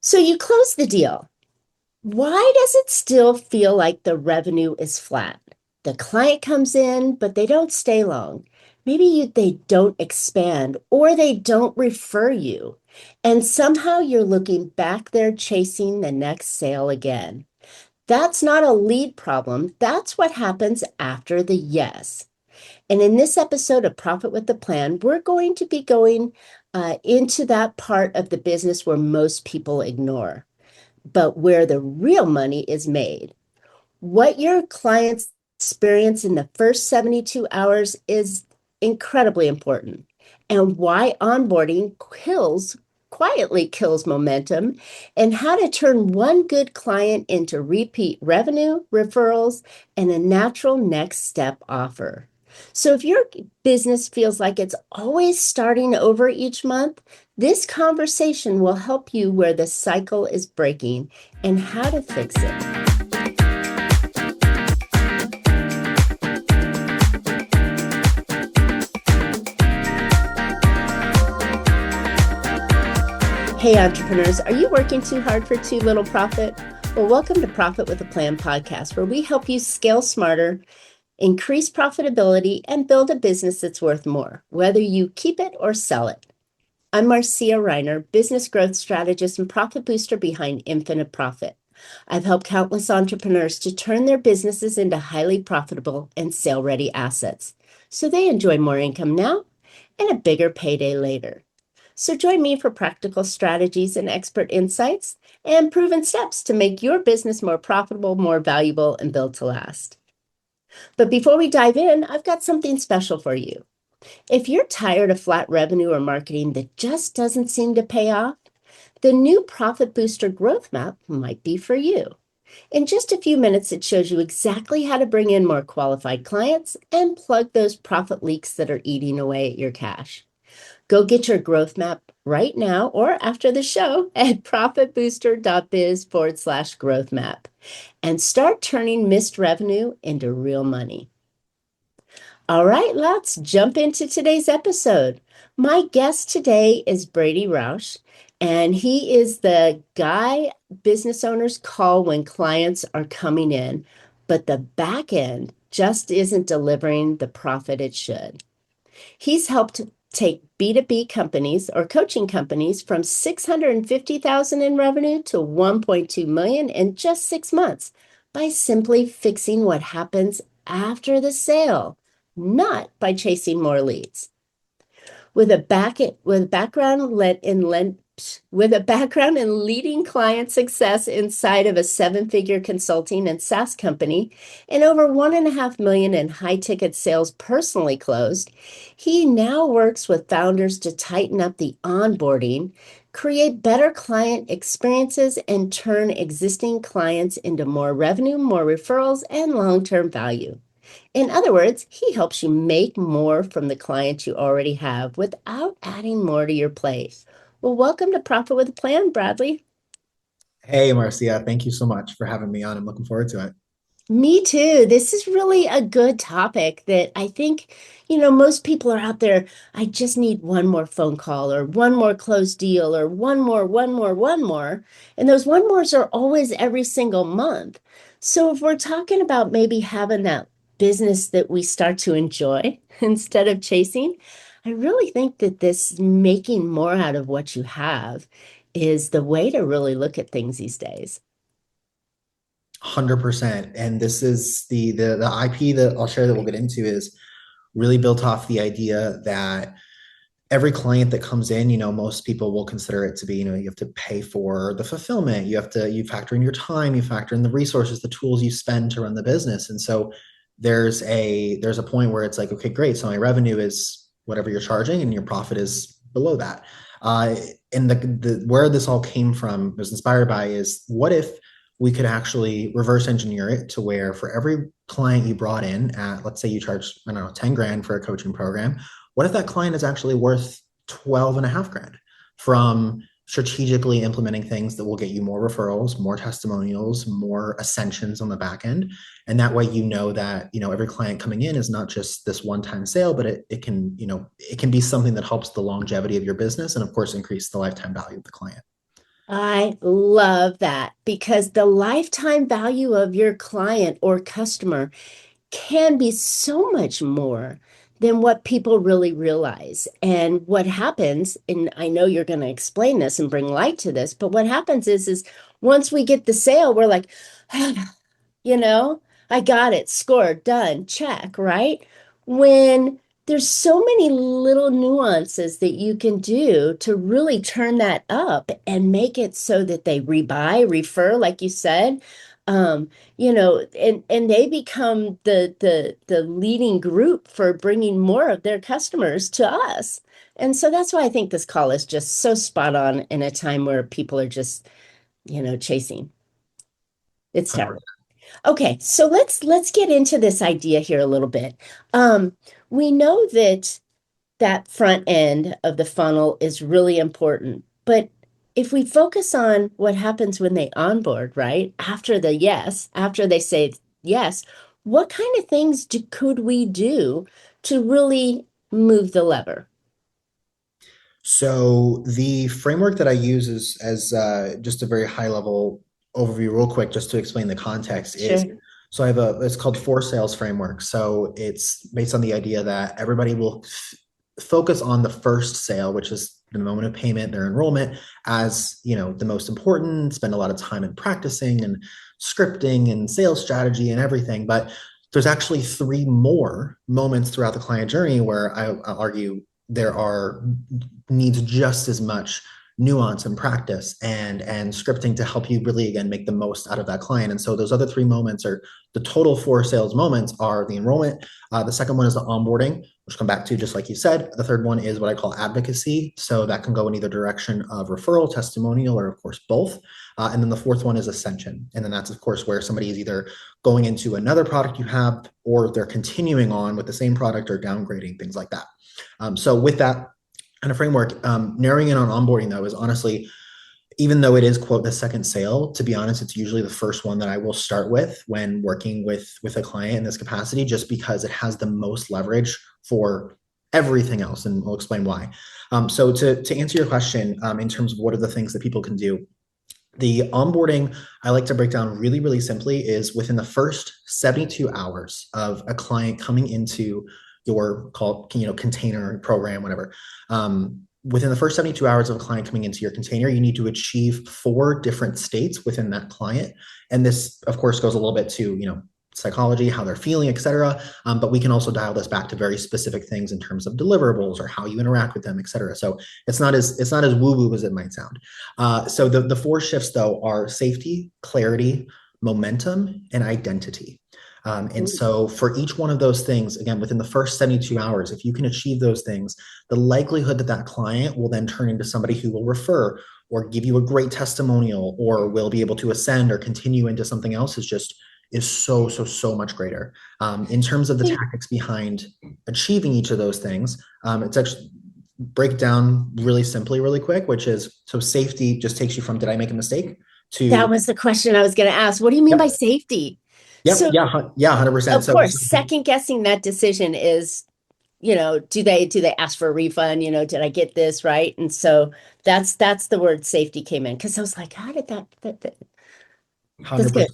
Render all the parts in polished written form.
So you close the deal. Why does it still feel like the revenue is flat? The client comes in, but they don't stay long. They don't expand or they don't refer you. And somehow you're looking back there chasing the next sale again. That's not a lead problem. That's what happens after the yes. And in this episode of Profit with the Plan, we're going to be going into that part of the business where most people ignore, but where the real money is made. What your clients experience in the first 72 hours is incredibly important, and why onboarding quietly kills momentum, and how to turn one good client into repeat revenue, referrals, and a natural next step offer. So if your business feels like it's always starting over each month, this conversation will help you where the cycle is breaking and how to fix it. Hey, entrepreneurs, are you working too hard for too little profit? Well, welcome to Profit with a Plan podcast, where we help you scale smarter, increase profitability, and build a business that's worth more, whether you keep it or sell it. I'm Marcia Reiner, business growth strategist and profit booster behind Infinite Profit. I've helped countless entrepreneurs to turn their businesses into highly profitable and sale-ready assets, so they enjoy more income now and a bigger payday later. So join me for practical strategies and expert insights and proven steps to make your business more profitable, more valuable, and built to last. But before we dive in, I've got something special for you. If you're tired of flat revenue or marketing that just doesn't seem to pay off, the new Profit Booster Growth Map might be for you. In just a few minutes, it shows you exactly how to bring in more qualified clients and plug those profit leaks that are eating away at your cash. Go get your growth map right now or after the show at profitbooster.biz/growth map and start turning missed revenue into real money. All right, let's jump into today's episode. My guest today is Bradley Rausch, and he is the guy business owners call when clients are coming in, but the back end just isn't delivering the profit it should. He's helped take B2B companies or coaching companies from 650,000 in revenue to 1.2 million in just 6 months by simply fixing what happens after the sale, not by chasing more leads. With a background in leading client success inside of a 7-figure consulting and SaaS company and over 1.5 million in high-ticket sales personally closed, he now works with founders to tighten up the onboarding, create better client experiences, and turn existing clients into more revenue, more referrals, and long-term value. In other words, he helps you make more from the clients you already have without adding more to your plate. Well, welcome to Profit with a Plan, Bradley. Hey, Marcia, thank you so much for having me on. I'm looking forward to it. Me too. This is really a good topic that I think, most people are out there. I just need one more phone call or one more closed deal or one more, one more, one more. And those one mores are always every single month. So if we're talking about maybe having that business that we start to enjoy instead of chasing, I really think that this making more out of what you have is the way to really look at things these days. 100%. And this is the IP that I'll share that we'll get into is really built off the idea that every client that comes in, most people will consider it to be, you have to pay for the fulfillment. You factor in your time, you factor in the resources, the tools you spend to run the business. And so there's a point where it's like, okay, great. So my revenue is whatever you're charging and your profit is below that. And the where this all came from was inspired by is what if we could actually reverse engineer it to where for every client you brought in at, let's say you charge, I don't know, 10 grand for a coaching program. What if that client is actually worth 12 and a half grand from strategically implementing things that will get you more referrals, more testimonials, more ascensions on the back end. And that way, that, every client coming in is not just this one-time sale, but it can, it can be something that helps the longevity of your business and of course, increase the lifetime value of the client. I love that because the lifetime value of your client or customer can be so much more than what people really realize. And what happens, and I know you're going to explain this and bring light to this, but what happens is once we get the sale, we're like, you know, I got it, scored, done, check, right? When there's so many little nuances that you can do to really turn that up and make it so that they rebuy, refer, like you said, and they become the leading group for bringing more of their customers to us. And so that's why I think this call is just so spot on in a time where people are just, chasing. It's terrible. Okay, so let's get into this idea here a little bit. We know that that front end of the funnel is really important, but if we focus on what happens when they onboard, right? After the yes, after they say yes, what kind of things could we do to really move the lever? So the framework that I use is as just a very high level overview, real quick, just to explain the context is. Sure. So I have it's called four sales framework. So it's based on the idea that everybody will focus on the first sale, which is the moment of payment, their enrollment, as the most important. Spend a lot of time in practicing and scripting and sales strategy and everything. But there's actually three more moments throughout the client journey where I'll argue there are needs just as much nuance and practice and scripting to help you really again make the most out of that client. And so those other three moments are the total four sales moments are the enrollment. The second one is the onboarding, which come back to just like you said. The third one is what I call advocacy. So that can go in either direction of referral, testimonial, or of course both. And then the fourth one is ascension. And then that's of course where somebody is either going into another product you have, or they're continuing on with the same product or downgrading, things like that. So with that kind of framework, narrowing in on onboarding though is honestly, even though it is quote the second sale, to be honest, it's usually the first one that I will start with when working with a client in this capacity, just because it has the most leverage for everything else, and we'll explain why. So to answer your question, in terms of what are the things that people can do, the onboarding I like to break down really, really simply is within the first 72 hours of a client coming into your container program, whatever. Within the first 72 hours of a client coming into your container, you need to achieve four different states within that client. And this, of course, goes a little bit to, psychology, how they're feeling, et cetera. But we can also dial this back to very specific things in terms of deliverables or how you interact with them, et cetera. So it's not as woo-woo as it might sound. So the four shifts though are safety, clarity, momentum, and identity. And so for each one of those things, again, within the first 72 hours, if you can achieve those things, the likelihood that that client will then turn into somebody who will refer or give you a great testimonial or will be able to ascend or continue into something else is so much greater. In terms of the tactics behind achieving each of those things, it's actually break down really simply, really quick, which is so safety just takes you from did I make a mistake That to was the question I was going to ask. What do you mean by yep, safety? yep, So, yeah, yeah, 100%. of So, course, second guessing that decision is, do they ask for a refund? Did I get this right? And so that's the word safety came in because I was like, how did that's good.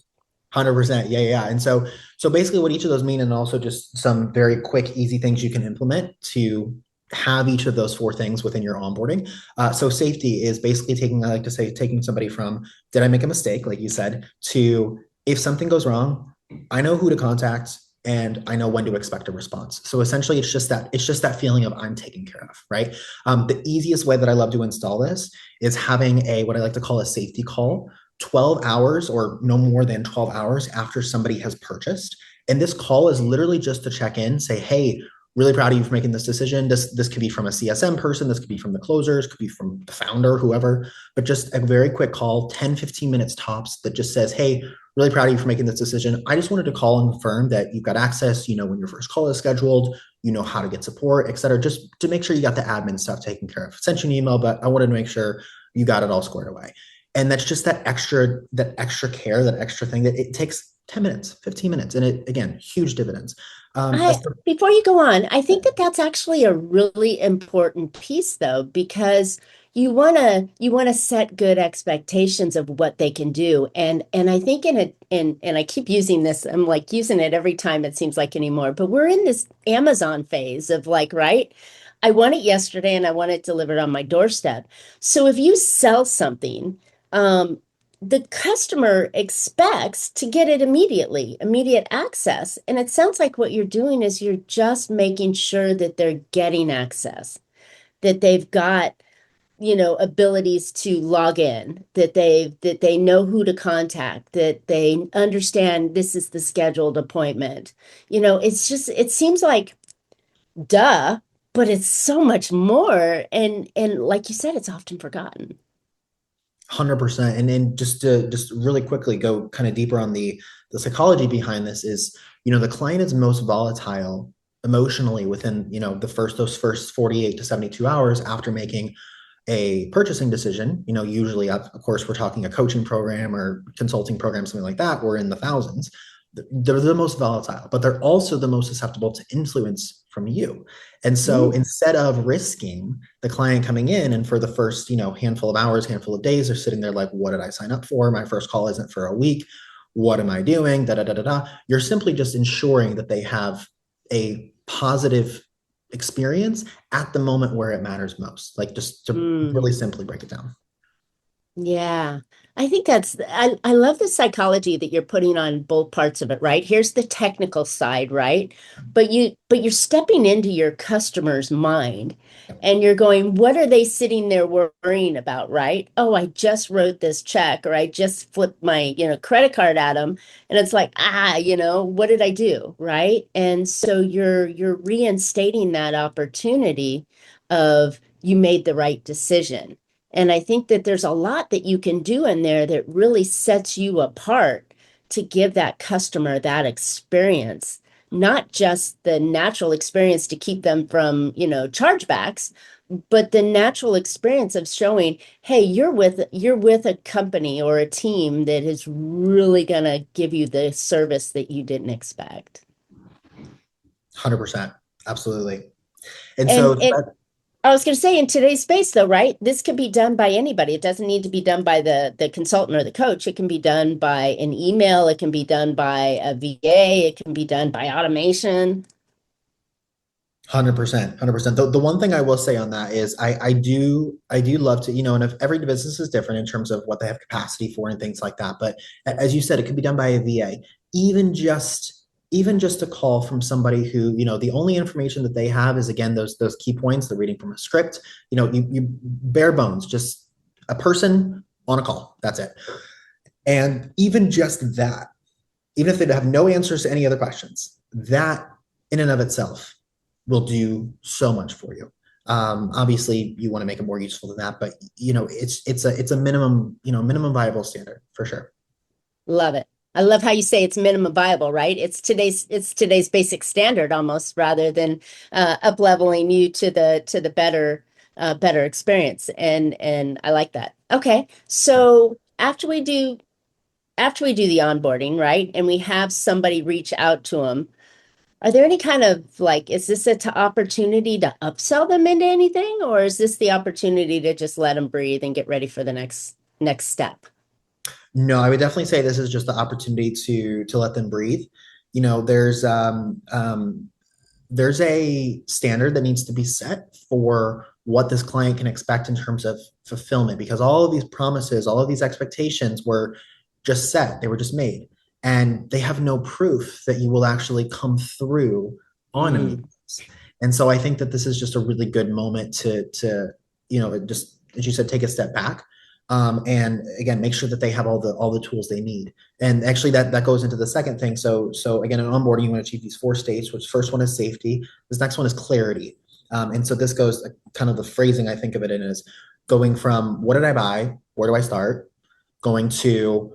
100%. Yeah, yeah. And so basically what each of those mean, and also just some very quick, easy things you can implement to have each of those four things within your onboarding. So safety is basically taking, I like to say, taking somebody from, did I make a mistake, like you said, to if something goes wrong, I know who to contact and I know when to expect a response. So essentially it's just that feeling of I'm taken care of, right? The easiest way that I love to install this is having what I like to call a safety call 12 hours or no more than 12 hours after somebody has purchased. And this call is literally just to check in, say, hey, really proud of you for making this decision. This could be from a CSM person, this could be from the closers, could be from the founder, whoever, but just a very quick call, 10, 15 minutes tops that just says, hey, really proud of you for making this decision. I just wanted to call and confirm that you've got access, when your first call is scheduled, you know how to get support, et cetera, just to make sure you got the admin stuff taken care of. Sent you an email, but I wanted to make sure you got it all squared away. And that's just that extra care, that extra thing that it takes 10 minutes, 15 minutes. And it, again, huge dividends. As Before you go on, I think that that's actually a really important piece though, because you want to set good expectations of what they can do. And I think and I keep using this, I'm like using it every time it seems like anymore, but we're in this Amazon phase of like, right? I want it yesterday and I want it delivered on my doorstep. So if you sell something, um, the customer expects to get it immediately, immediate access. And it sounds like what you're doing is you're just making sure that they're getting access, that they've got, abilities to log in, that they know who to contact, that they understand this is the scheduled appointment. It's just it seems like duh, but it's so much more. And like you said, it's often forgotten. 100%. And then just really quickly go kind of deeper on the psychology behind this is, the client is most volatile emotionally within, those first 48 to 72 hours after making a purchasing decision. Usually, of course, we're talking a coaching program or consulting program, something like that. We're in the thousands. They're the most volatile, but they're also the most susceptible to influence from you. And so Mm, instead of risking the client coming in and for the first, handful of hours, handful of days, they're sitting there like, what did I sign up for? My first call isn't for a week. What am I doing? Da da da da da. You're simply just ensuring that they have a positive experience at the moment where it matters most. Like just to mm. really simply break it down. Yeah. I think I love the psychology that you're putting on both parts of it, right? Here's the technical side, right? But you're stepping into your customer's mind and you're going, what are they sitting there worrying about, right? Oh, I just wrote this check or I just flipped my, credit card at them. And it's like, what did I do? Right. And so you're reinstating that opportunity of you made the right decision. And I think that there's a lot that you can do in there that really sets you apart to give that customer that experience, not just the natural experience to keep them from, chargebacks, but the natural experience of showing, hey, you're with a company or a team that is really gonna give you the service that you didn't expect. 100%. Absolutely. And so And I was going to say in today's space though, right? This can be done by anybody. It doesn't need to be done by the consultant or the coach. It can be done by an email, it can be done by a VA, it can be done by automation. 100%, 100%. The one thing I will say on that is I do love to, and if every business is different in terms of what they have capacity for and things like that. But as you said, it could be done by a VA. Even just even just a call from somebody who, the only information that they have is again those key points, they're reading from a script, you bare bones, just a person on a call. That's it. And even just that, even if they have no answers to any other questions, that in and of itself will do so much for you. Obviously, you want to make it more useful than that, but it's a minimum, minimum viable standard for sure. Love it. I love how you say it's minimum viable, right? It's today's basic standard almost rather than up leveling you to the better experience. And I like that. Okay. So after we do the onboarding, right? And we have somebody reach out to them. Are there any kind of like, is this a opportunity to upsell them into anything, or is this the opportunity to just let them breathe and get ready for the next step? No, I would definitely say this is just the opportunity to let them breathe. You know, there's a standard that needs to be set for what this client can expect in terms of fulfillment because all of these promises, all of these expectations were just set, they were just made, and they have no proof that you will actually come through on any of Mm, this. And so I think that this is just a really good moment to just as you said, take a step back. And again, make sure that they have all the tools they need. And actually, that goes into the second thing. So again, in onboarding, you want to achieve these four states. Which first one is safety. This next one is clarity. And so this goes kind of the phrasing I think of it in is going from what did I buy? Where do I start? Going to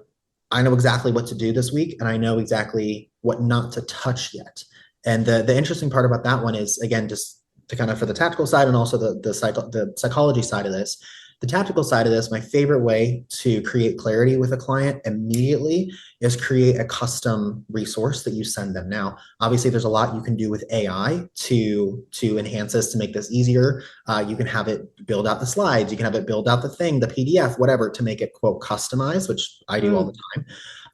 I know exactly what to do this week, and I know exactly what not to touch yet. And the interesting part about that one is again just to kind of for the tactical side and also the psychology side of this. the tactical side of this, my favorite way to create clarity with a client immediately is create a custom resource that you send them. Now, obviously, there's a lot you can do with AI to enhance this, to make this easier. You can have it build out the slides, you can have it build out the thing, the PDF, whatever, to make it quote customized, which I do all the Mm.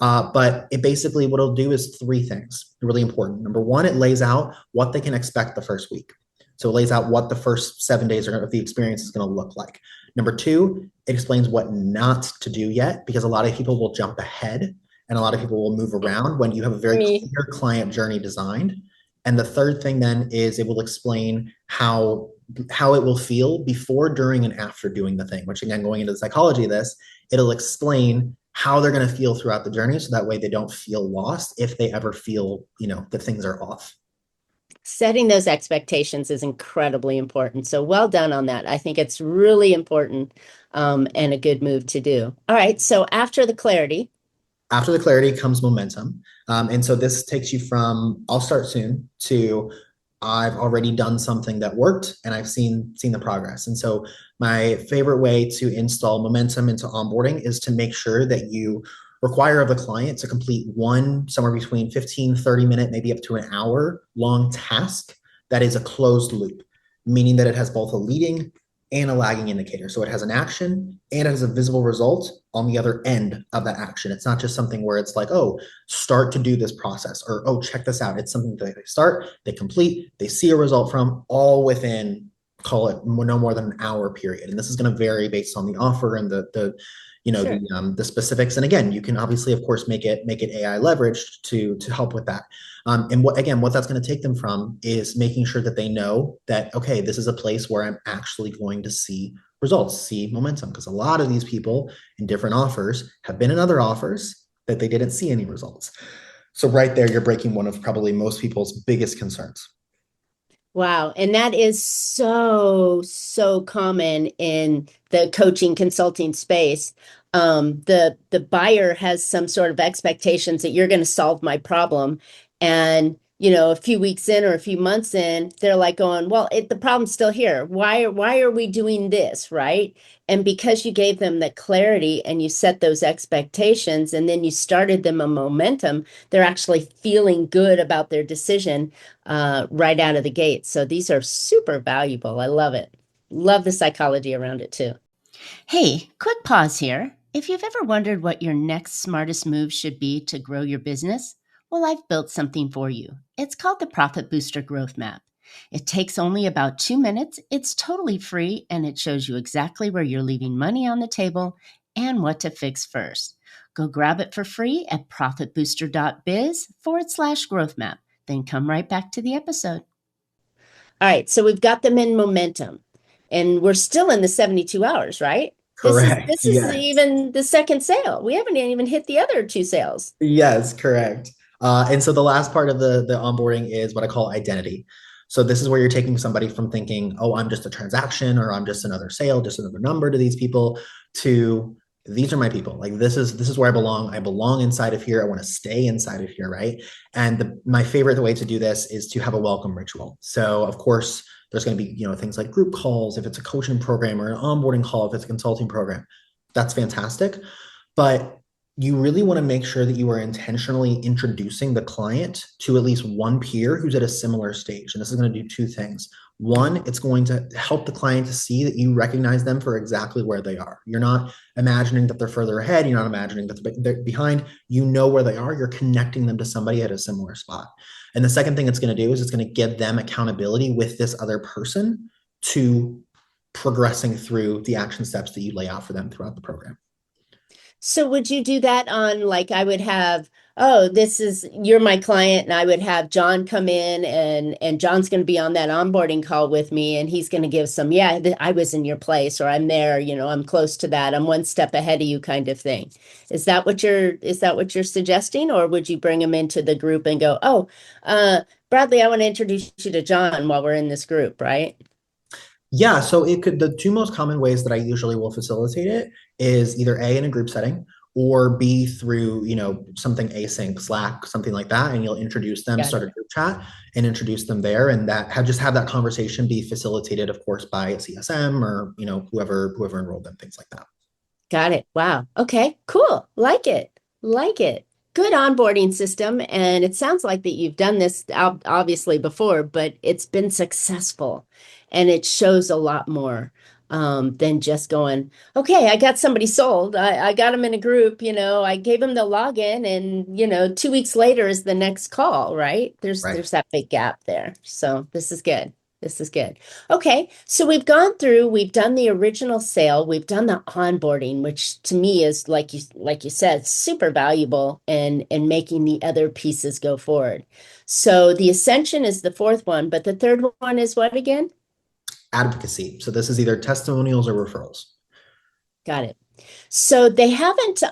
time. But it basically, what it'll do is three things really important. Number one, it lays out what they can expect the first week. So it lays out what the first 7 days of the experience is going to look like. Number two, it explains what not to do yet, because a lot of people will jump ahead and a lot of people will move around when you have a very Me. clear client journey designed. And the third thing then is it will explain how it will feel before, during, and after doing the thing, which again, going into the psychology of this, it'll explain how they're going to feel throughout the journey. So that way they don't feel lost if they ever feel, that things are off. Setting those expectations is incredibly important. So well done on that. I think it's really important and a good move to do. All right. So after the clarity, After the clarity comes momentum. And so this takes you from I'll start soon to I've already done something that worked and I've seen the progress. And so my favorite way to install momentum into onboarding is to make sure that you require of the client to complete one somewhere between 15, 30 minute, maybe up to an hour long task that is a closed loop, meaning that it has both a leading and a lagging indicator. So it has an action and it has a visible result on the other end of that action. It's not just something where it's like, oh, start to do this process, or, oh, check this out. It's something that they start, they complete, they see a result from, all within, call it no more than an hour period. And this is going to vary based on the offer and sure. the specifics. And again, you can obviously, of course, make it AI leveraged to help with that. And what that's going to take them from is making sure that they know that, okay, this is a place where I'm actually going to see results, see momentum, because a lot of these people in different offers have been in other offers that they didn't see any results. So right there, you're breaking one of probably most people's biggest concerns. Wow. And that is so, so common in the coaching consulting space. The buyer has some sort of expectations that you're going to solve my problem. And, a few weeks in or a few months in, they're like going, well, the problem's still here. Why are we doing this? Right. And because you gave them the clarity and you set those expectations and then you started them a momentum, they're actually feeling good about their decision right out of the gate. So these are super valuable. I love it. Love the psychology around it too. Hey, quick pause here. If you've ever wondered what your next smartest move should be to grow your business, well, I've built something for you. It's called the Profit Booster Growth Map. It takes only about 2 minutes, it's totally free, and it shows you exactly where you're leaving money on the table and what to fix first. Go grab it for free at profitbooster.biz/growth map. Then come right back to the episode. All right, so we've got them in momentum and we're still in the 72 hours, right? This is Correct. this is Yes. even the second sale. We haven't even hit the other two sales. Yes, correct. And so the last part of the onboarding is what I call identity. So this is where you're taking somebody from thinking, oh, I'm just a transaction, or I'm just another sale, just another number to these people, to these are my people. Like this is where I belong. I belong inside of here. I want to stay inside of here, right? And my favorite way to do this is to have a welcome ritual. So of course, there's going to be things like group calls if it's a coaching program, or an onboarding call if it's a consulting program. That's fantastic. But you really want to make sure that you are intentionally introducing the client to at least one peer who's at a similar stage. And this is going to do two things. One, it's going to help the client to see that you recognize them for exactly where they are. You're not imagining that they're further ahead. You're not imagining that they're behind. You know where they are. You're connecting them to somebody at a similar spot. And the second thing it's going to do is it's going to give them accountability with this other person to progressing through the action steps that you lay out for them throughout the program. So would you do that on like I would have, oh, this is you're my client and I would have John come in and John's going to be on that onboarding call with me and he's going to give some, yeah, I was in your place or I'm there, I'm close to that. I'm one step ahead of you kind of thing. Is that what you're suggesting or would you bring him into the group and go, "Oh, Bradley, I want to introduce you to John while we're in this group," right? Yeah, so the two most common ways that I usually will facilitate it is either A, in a group setting, or B, through, something async, Slack, something like that. And you'll introduce them, Got start a it. group chat and introduce them there. And just have that conversation be facilitated, of course, by a CSM or, whoever enrolled them, things like that. Got it. Wow. Okay, cool. Like it. Like it. Good onboarding system. And it sounds like that you've done this obviously before, but it's been successful. And it shows a lot more than just going, okay, I got somebody sold. I got them in a group, I gave them the login and, 2 weeks later is the next call, right? There's Right. there's that big gap there. So this is good. This is good. Okay, so we've done the original sale, we've done the onboarding, which to me is like you said, super valuable in making the other pieces go forward. So the ascension is the fourth one, but the third one is what again? Advocacy. So this is either testimonials or referrals. Got it. So they haven't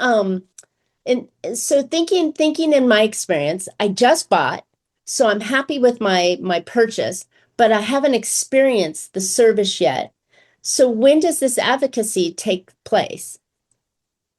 and so thinking in my experience, I just bought, so I'm happy with my purchase, but I haven't experienced the service yet. So when does this advocacy take place?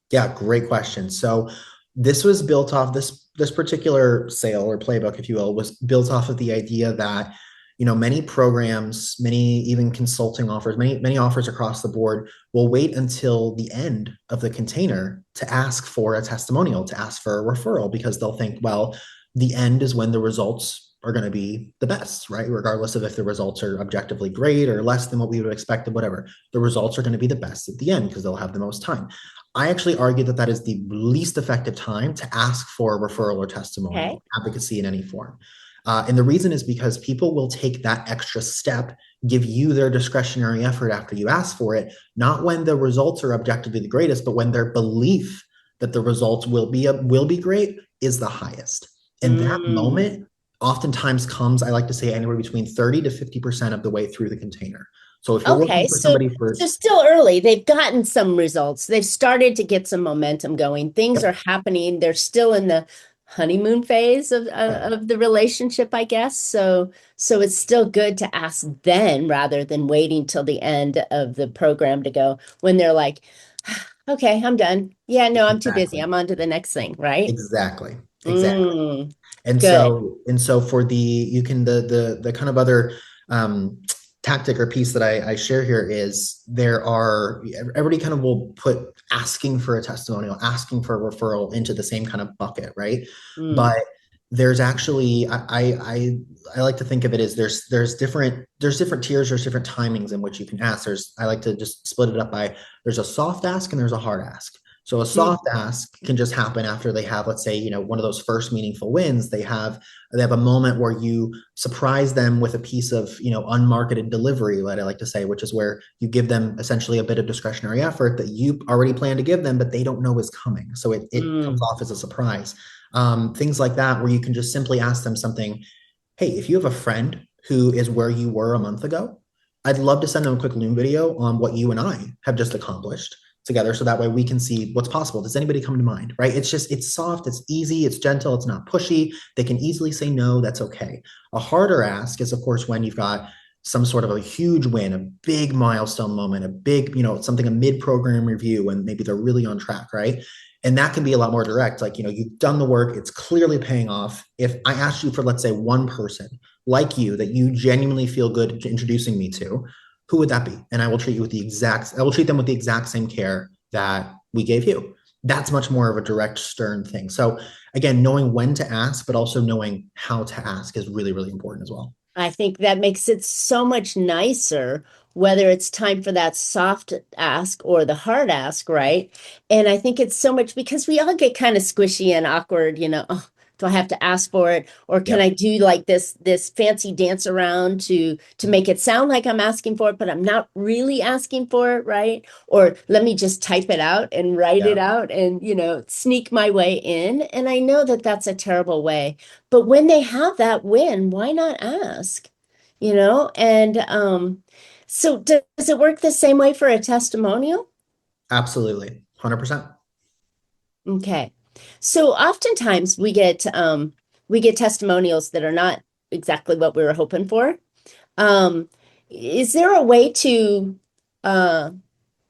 Yeah, great question. So this was built off this particular sale or playbook, if you will, was built off of the idea that, many programs, many even consulting offers, many offers across the board will wait until the end of the container to ask for a testimonial, to ask for a referral, because they'll think, well, the end is when the results are going to be the best, right? Regardless of if the results are objectively great or less than what we would expect, or whatever, the results are going to be the best at the end because they'll have the most time. I actually argue that that is the least effective time to ask for a referral or Okay. testimonial, advocacy in any form. And the reason is because people will take that extra step, give you their discretionary effort after you ask for it, not when the results are objectively the greatest, but when their belief that the results will be great is the highest. And that Mm. moment oftentimes comes, I like to say, anywhere between 30 to 50% of the way through the container. So if you're Okay, working for so somebody for, so still early. They've gotten some results. They've started to get some momentum going. Things are yep, happening. They're still in the honeymoon phase of right, of the relationship, I guess. So it's still good to ask then rather than waiting till the end of the program to go when they're like, okay, I'm done. Yeah, no, I'm too busy. exactly. I'm on to the next thing, right? Exactly. Exactly. Mm, And good. so for the kind of other um, tactic or piece that I share here is there are everybody kind of will put asking for a testimonial, asking for a referral into the same kind of bucket, right? Mm, But there's actually I like to think of it as there's different tiers, there's different timings in which you can ask. I like to just split it up by there's a soft ask and there's a hard ask. So a mm, soft ask can just happen after they have, let's say, one of those first meaningful wins. They have a moment where you surprise them with a piece of, unmarketed delivery, what I like to say, which is where you give them essentially a bit of discretionary effort that you already plan to give them, but they don't know is coming. So it comes mm. off as a surprise. Things like that, where you can just simply ask them something. Hey, if you have a friend who is where you were a month ago, I'd love to send them a quick Loom video on what you and I have just accomplished together, so that way we can see what's possible. Does anybody come to mind? Right? It's soft, it's easy, it's gentle, it's not pushy. They can easily say no, that's okay. A harder ask is, of course, when you've got some sort of a huge win, a big milestone moment, a big, something, a mid-program review, and maybe they're really on track, right? And that can be a lot more direct. Like, you've done the work, it's clearly paying off. If I asked you for, let's say, one person like you that you genuinely feel good introducing me to, who would that be? And I will treat them with the exact same care that we gave you. That's much more of a direct, stern thing. So again, knowing when to ask, but also knowing how to ask is really, really important as well. I think that makes it so much nicer, whether it's time for that soft ask or the hard ask, right? And I think it's so much because we all get kind of squishy and awkward, oh, do I have to ask for it? Or can I Yep. do like this fancy dance around to make it sound like I'm asking for it, but I'm not really asking for it, right? Or let me just type it out and write it Yep. out and, sneak my way in. And I know that that's a terrible way. But when they have that win, why not ask? And so does it work the same way for a testimonial? Absolutely. 100%. Okay. So oftentimes we get testimonials that are not exactly what we were hoping for. Um, is there a way to uh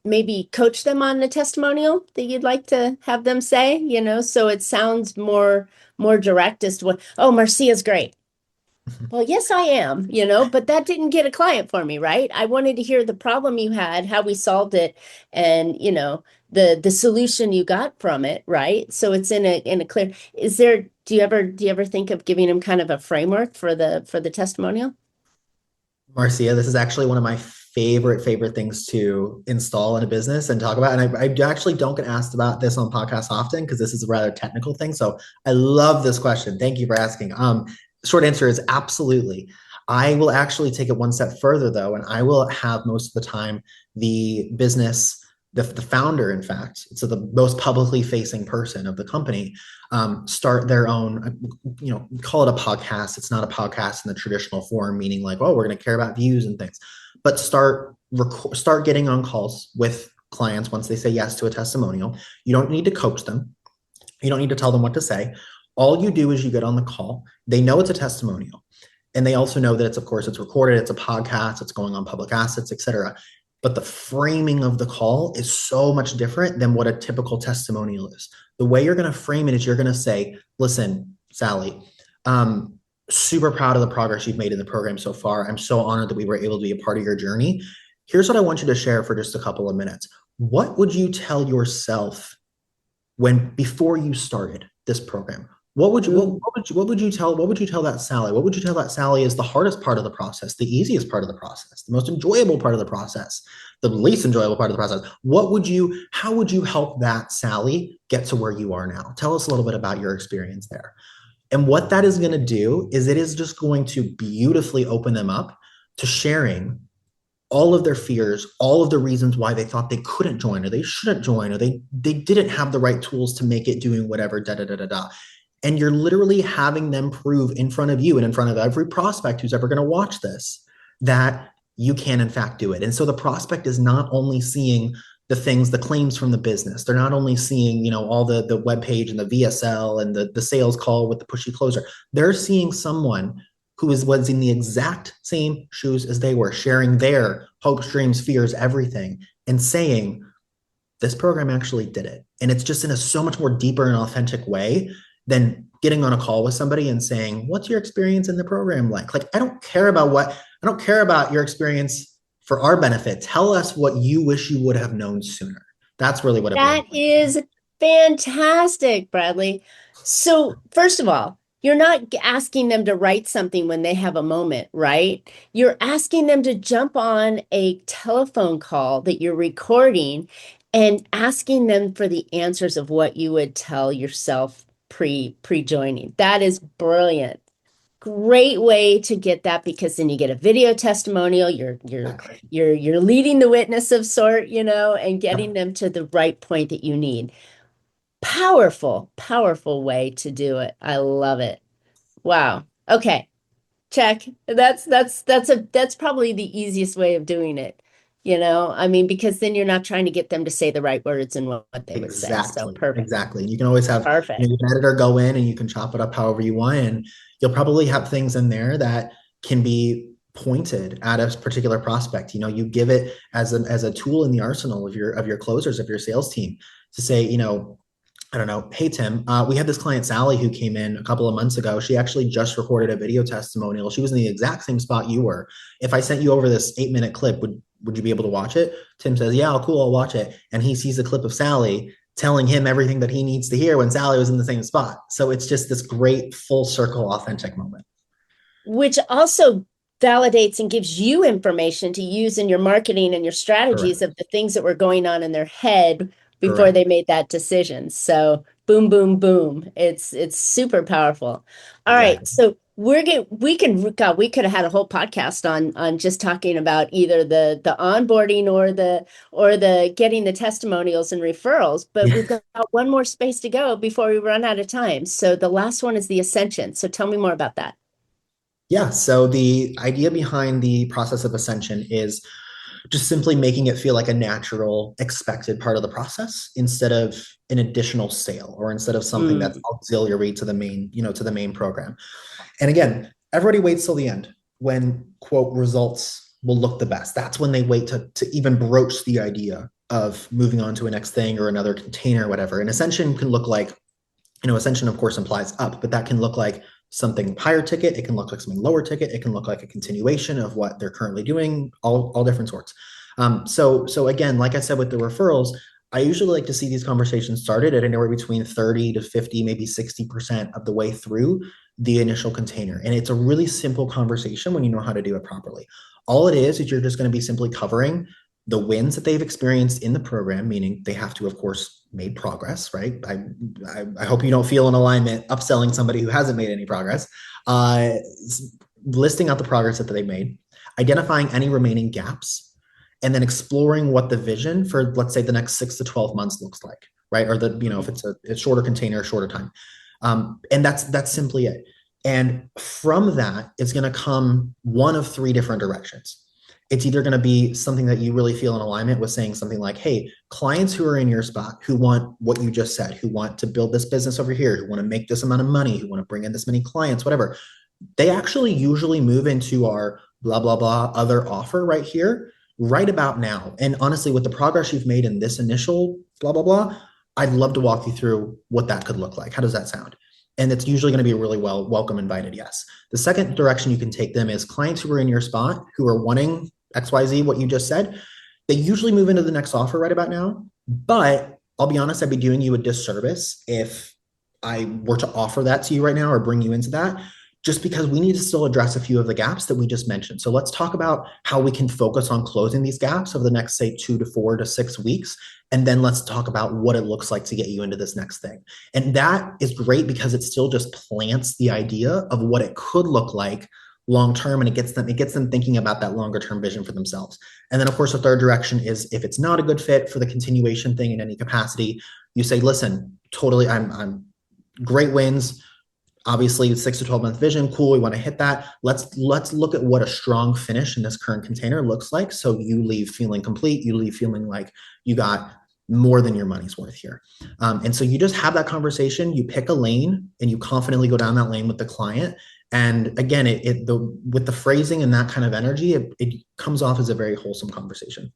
maybe coach them on a testimonial that you'd like to have them say, so it sounds more direct as to what, oh, Marcia's great. Well, yes, I am, but that didn't get a client for me, right? I wanted to hear the problem you had, how we solved it, and the solution you got from it, right? So it's in a clear. Do you ever think of giving them kind of a framework for the testimonial? Marcia, this is actually one of my favorite things to install in a business and talk about. And I actually don't get asked about this on podcasts often because this is a rather technical thing. So I love this question. Thank you for asking. Short answer is absolutely. I will actually take it one step further though, and I will have most of the time the business, the founder, in fact, so the most publicly facing person of the company, start their own, call it a podcast. It's not a podcast in the traditional form, meaning like, oh, we're going to care about views and things, but start getting on calls with clients once they say yes to a testimonial. You don't need to coach them. You don't need to tell them what to say. All you do is you get on the call. They know it's a testimonial. And they also know that it's, of course, it's recorded, it's a podcast, it's going on public assets, et cetera. But the framing of the call is so much different than what a typical testimonial is. The way you're going to frame it is you're going to say, listen, Sally, super proud of the progress you've made in the program so far. I'm so honored that we were able to be a part of your journey. Here's what I want you to share for just a couple of minutes. What would you tell yourself before you started this program? What would you tell that Sally? What would you tell that Sally is the hardest part of the process, the easiest part of the process, the most enjoyable part of the process, the least enjoyable part of the process? How would you help that Sally get to where you are now? Tell us a little bit about your experience there. And what that is going to do is it is just going to beautifully open them up to sharing all of their fears, all of the reasons why they thought they couldn't join or they shouldn't join or they didn't have the right tools to make it doing whatever, da da da da da. And you're literally having them prove in front of you and in front of every prospect who's ever going to watch this that you can in fact do it. And so the prospect is not only seeing the claims from the business. They're not only seeing, all the web page and the VSL and the sales call with the pushy closer. They're seeing someone who was in the exact same shoes as they were, sharing their hopes, dreams, fears, everything, and saying, this program actually did it. And it's just in a so much more deeper and authentic way than getting on a call with somebody and saying, what's your experience in the program like? Like, I don't care about your experience for our benefit. Tell us what you wish you would have known sooner. That's really what it boils That down to. is fantastic, Bradley. So, first of all, you're not asking them to write something when they have a moment, right? You're asking them to jump on a telephone call that you're recording and asking them for the answers of what you would tell yourself pre-joining. That is brilliant. Great way to get that because then you get a video testimonial. You're you're Exactly. you're you're leading the witness of sort, and getting Yep. them to the right point that you need. Powerful, powerful way to do it. I love it. Wow. Okay. Check. That's probably the easiest way of doing it. I mean, because then you're not trying to get them to say the right words and what they would say. So Exactly. perfect. Exactly. You can always have, Perfect. you can editor go in and you can chop it up however you want. And you'll probably have things in there that can be pointed at a particular prospect. You give it as a tool in the arsenal of your closers, of your sales team to say, I don't know, hey Tim, we had this client Sally who came in a couple of months ago. She actually just recorded a video testimonial. She was in the exact same spot you were. If I sent you over this 8-minute clip, would you be able to watch it? Tim says, yeah, cool, I'll watch it. And he sees a clip of Sally telling him everything that he needs to hear when Sally was in the same spot. So it's just this great full circle authentic moment. Which also validates and gives you information to use in your marketing and your strategies Correct. of the things that were going on in their head before they Correct. made that decision. So boom, boom, boom. It's super powerful. All right. Exactly. So we could have had a whole podcast on just talking about either the onboarding or the getting the testimonials and referrals, but we've got one more space to go before we run out of time. So the last one is the ascension. So tell me more about that. Yeah. So the idea behind the process of ascension is just simply making it feel like a natural, expected part of the process instead of an additional sale or instead of something that's Mm. auxiliary to the main, to the main program. And again, everybody waits till the end when quote results will look the best. That's when they wait to even broach the idea of moving on to a next thing or another container or whatever. And ascension can look like, ascension of course implies up, but that can look like something higher ticket. It can look like something lower ticket. It can look like a continuation of what they're currently doing, all different sorts. So again, like I said, with the referrals, I usually like to see these conversations started at anywhere between 30 to 50, maybe 60% of the way through the initial container. And it's a really simple conversation when you know how to do it properly. All it is you're just going to be simply covering the wins that they've experienced in the program, meaning they have to, of course, made progress, right? I hope you don't feel in alignment upselling somebody who hasn't made any progress. Uh, Listing out the progress that they've made, identifying any remaining gaps, and then exploring what the vision for, let's say, the next 6 to 12 months looks like, right? Or if it's a shorter container, shorter time. And that's simply it. And from that, it's going to come one of three different directions. It's either going to be something that you really feel in alignment with, saying something like, hey, clients who are in your spot, who want what you just said, who want to build this business over here, who want to make this amount of money, who want to bring in this many clients, whatever, they actually usually move into our blah, blah, blah other offer right here, right about now. And honestly, with the progress you've made in this initial blah, blah, blah, I'd love to walk you through what that could look like. How does that sound? And it's usually going to be a really welcome, invited yes. The second direction you can take them is clients who are in your spot, who are wanting XYZ, what you just said. They usually move into the next offer right about now. But I'll be honest, I'd be doing you a disservice if I were to offer that to you right now or bring you into that, just because we need to still address a few of the gaps that we just mentioned. So let's talk about how we can focus on closing these gaps over the next, say, 2 to 4 to 6 weeks. And then let's talk about what it looks like to get you into this next thing. And that is great because it still just plants the idea of what it could look like long term, and it gets them thinking about that longer term vision for themselves. And then of course the third direction is, if it's not a good fit for the continuation thing in any capacity, you say, listen, totally, I'm great wins, obviously 6 to 12 month vision, cool, we want to hit that. Let's look at what a strong finish in this current container looks like, so you leave feeling complete, you leave feeling like you got more than your money's worth here. And so you just have that conversation, you pick a lane and you confidently go down that lane with the client. And again, with the phrasing and that kind of energy, it comes off as a very wholesome conversation.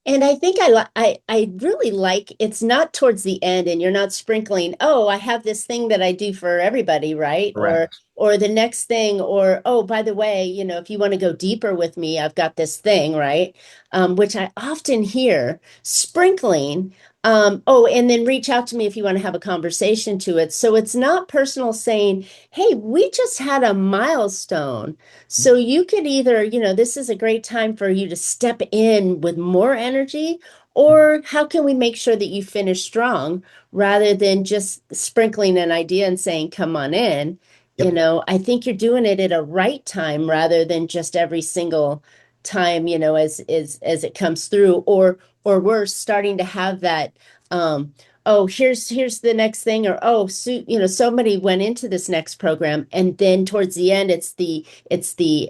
And I think I really like, it's not towards the end and you're not sprinkling, oh, I have this thing that I do for everybody, right? Correct. Or the next thing, or oh, by the way, if you want to go deeper with me, I've got this thing, right? Which I often hear sprinkling. Oh, and then reach out to me if you want to have a conversation to it. So it's not personal, saying, hey, we just had a milestone. So you could either, this is a great time for you to step in with more energy, or how can we make sure that you finish strong rather than just sprinkling an idea and saying, come on in. Yep. I think you're doing it at a right time rather than just every single time, as it comes through, or we're starting to have that oh, here's the next thing, or oh, so somebody went into this next program, and then towards the end it's the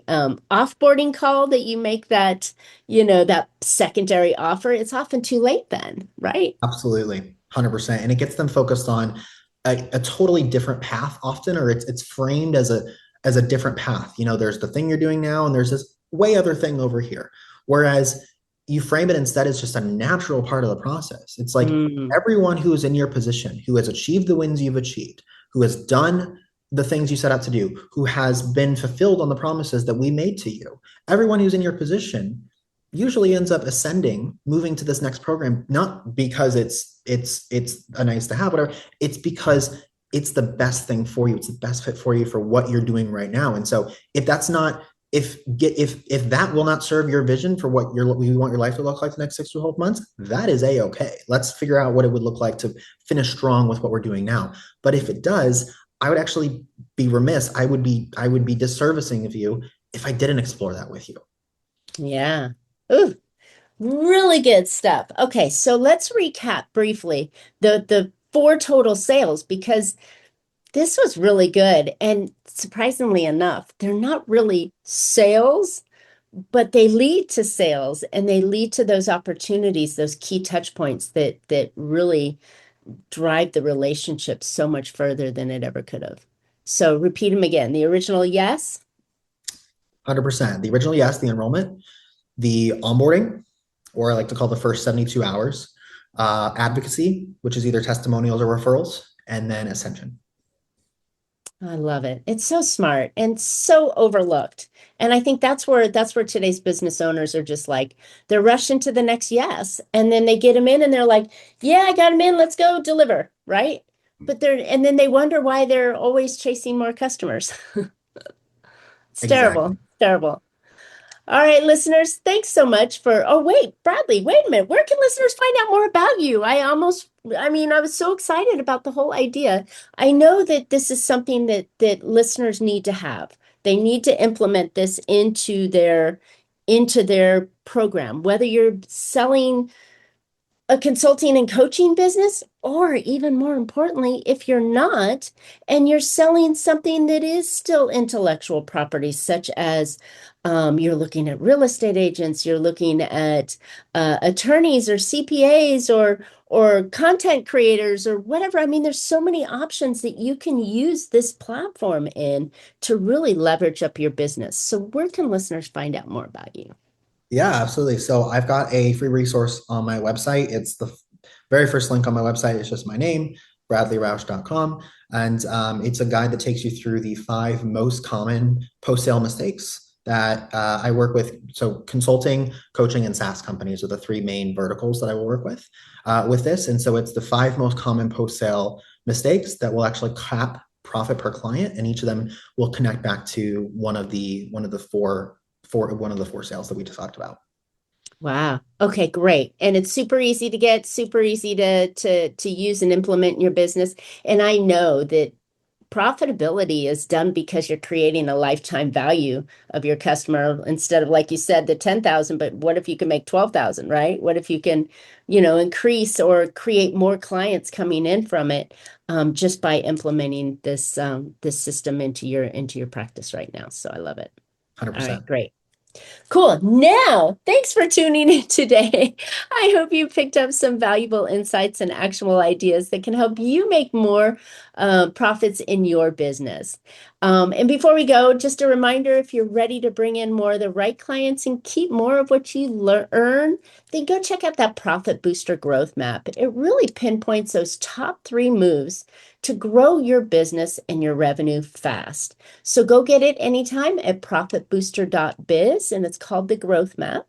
offboarding call that you make, that that secondary offer. It's often too late then, right? Absolutely, 100%. And it gets them focused on a totally different path often, or it's framed as a different path. There's the thing you're doing now, and there's this way other thing over here. Whereas you frame it instead as just a natural part of the process. It's like Mm. everyone who is in your position, who has achieved the wins you've achieved, who has done the things you set out to do, who has been fulfilled on the promises that we made to you, everyone who's in your position usually ends up ascending, moving to this next program, not because it's a nice to have, whatever. It's because it's the best thing for you. It's the best fit for you for what you're doing right now. And so if that's not, if that will not serve your vision for what you want your life to look like the next 6 to 12 months, that is a-okay. Let's figure out what it would look like to finish strong with what we're doing now. But if it does, I would actually be remiss. I would be disservicing of you if I didn't explore that with you. Yeah. Ooh, really good stuff. Okay, so let's recap briefly the four total sales, because this was really good. And surprisingly enough, they're not really sales, but they lead to sales, and they lead to those opportunities, those key touch points that really drive the relationship so much further than it ever could have. So repeat them again. The original, yes. 100%. The original yes, the enrollment, the onboarding, or I like to call the first 72 hours, advocacy, which is either testimonials or referrals, and then ascension. I love it. It's so smart and so overlooked. And I think that's where today's business owners are just like they're rushing to the next yes. And then they get them in and they're like, yeah, I got them in, let's go deliver, right? But and then they wonder why they're always chasing more customers. It's Exactly. terrible. Terrible. All right, listeners, thanks so much for. Oh, wait, Bradley, wait a minute. Where can listeners find out more about you? I mean, I was so excited about the whole idea. I know that this is something that listeners need to have. They need to implement this into their program, whether you're selling a consulting and coaching business, or even more importantly, if you're not, and you're selling something that is still intellectual property, such as you're looking at real estate agents, you're looking at attorneys or CPAs or content creators or whatever. I mean, there's so many options that you can use this platform in to really leverage up your business. So where can listeners find out more about you? Yeah, absolutely. So I've got a free resource on my website. It's the very first link on my website. It's just my name, bradleyrausch.com. And it's a guide that takes you through the 5 most common post-sale mistakes that I work with. So consulting, coaching, and SaaS companies are the 3 main verticals that I will work with this. And so it's the 5 most common post-sale mistakes that will actually cap profit per client, and each of them will connect back to one of the one of the 4 sales that we just talked about. Wow. Okay, great. And it's super easy to get, super easy to use and implement in your business. And I know that profitability is done because you're creating a lifetime value of your customer instead of, like you said, the 10,000, but what if you can make 12,000, right? What if you can, increase or create more clients coming in from it, just by implementing this system into your practice right now. So I love it. All right, 100%. great. Cool. Now, thanks for tuning in today. I hope you picked up some valuable insights and actionable ideas that can help you make more profits in your business. And before we go, just a reminder, if you're ready to bring in more of the right clients and keep more of what you earn, then go check out that Profit Booster Growth Map. It really pinpoints those top 3 moves to grow your business and your revenue fast. So go get it anytime at profitbooster.biz, and it's called the Growth Map.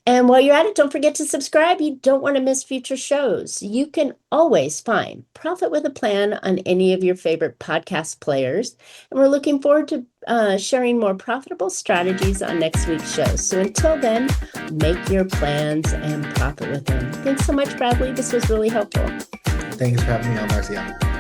And while you're at it, don't forget to subscribe. You don't want to miss future shows. You can always find Profit with a Plan on any of your favorite podcast players. And we're looking forward to sharing more profitable strategies on next week's show. So until then, make your plans and profit with them. Thanks so much, Bradley. This was really helpful. Thanks for having me on, Marcia.